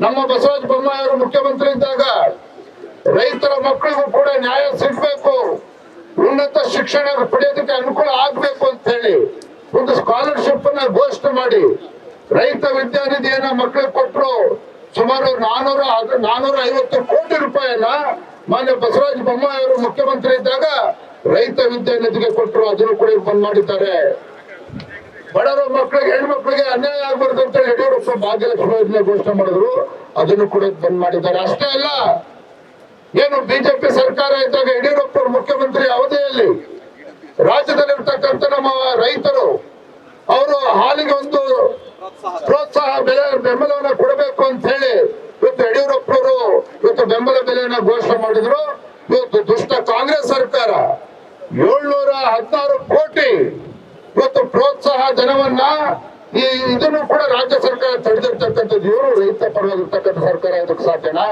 ನಮ್ಮ ಬಸವರಾಜ ಬೊಮ್ಮಾಯಿ ಅವರು ಮುಖ್ಯಮಂತ್ರಿ ಇದ್ದಾಗ ರೈತರ ಮಕ್ಕಳಿಗೂ ಕೂಡ ನ್ಯಾಯ ಸಿಗಬೇಕು, ಉನ್ನತ ಶಿಕ್ಷಣ ಪಡೆಯೋದಕ್ಕೆ ಅನುಕೂಲ ಆಗ್ಬೇಕು ಅಂತ ಹೇಳಿ ಒಂದು ಸ್ಕಾಲರ್ಶಿಪ್ ಅನ್ನ ಘೋಷಣೆ ಮಾಡಿ ರೈತ ವಿದ್ಯಾನಿಧಿಯನ್ನ ಮಕ್ಕಳಿಗೆ ಕೊಟ್ಟರು. ಸುಮಾರು 450 ಕೋಟಿ ರೂಪಾಯಿಯನ್ನ ಮಾನ್ಯ ಬಸವರಾಜ ಬೊಮ್ಮಾಯಿ ಅವರು ಮುಖ್ಯಮಂತ್ರಿ ಇದ್ದಾಗ ರೈತ ವಿದ್ಯಾನಿಧಿಗೆ ಕೊಟ್ಟರು. ಅದನ್ನು ಕೂಡ ಬಂದ್ ಮಾಡಿದ್ದಾರೆ. ಬಡವರ ಮಕ್ಕಳಿಗೆ, ಹೆಣ್ಮಕ್ಳಿಗೆ ಅನ್ಯಾಯ ಆಗ್ಬಾರ್ದು ಅಂತ ಹೇಳಿ ಯಡಿಯೂರಪ್ಪ ಭಾಗ್ಯಲಕ್ಷ್ಮಿ ಯೋಜನೆ ಘೋಷಣೆ ಮಾಡಿದ್ರು. ಅದನ್ನು ಕೂಡ ಬಂದ್ ಮಾಡಿದ್ದಾರೆ. ಅಷ್ಟೇ ಅಲ್ಲ, ಏನು ಬಿಜೆಪಿ ಸರ್ಕಾರ ಇದ್ದಾಗ ಯಡಿಯೂರಪ್ಪ ಮುಖ್ಯಮಂತ್ರಿ ಅವಧಿಯಲ್ಲಿ ರಾಜ್ಯದಲ್ಲಿರ್ತಕ್ಕಂಥ ನಮ್ಮ ರೈತರು ಅವರು ಹಾಲಿಗೆ ಒಂದು ಪ್ರೋತ್ಸಾಹ ಬೆಂಬಲವನ್ನ ಕೊಡಬೇಕು ಅಂತ ಹೇಳಿ ಇವತ್ತು ಯಡಿಯೂರಪ್ಪನವರು ಇವತ್ತು ಬೆಂಬಲ ಬೆಲೆಯನ್ನ ಘೋಷಣೆ ಮಾಡಿದ್ರು. ಇವತ್ತು ದುಷ್ಟ ಕಾಂಗ್ರೆಸ್ ಸರ್ಕಾರ 716 ಕೋಟಿ ಇವತ್ತು ಪ್ರೋತ್ಸಾಹ ಧನವನ್ನ ಇದನ್ನು ಕೂಡ ರಾಜ್ಯ ಸರ್ಕಾರ ತಡೆದಿರ್ತಕ್ಕಂಥದ್ದು. ಇವರು ರೈತ ಪರವಾಗಿರ್ತಕ್ಕಂಥ ಸರ್ಕಾರ ಇದಕ್ಕೆ ಸಾಧ್ಯನಾ?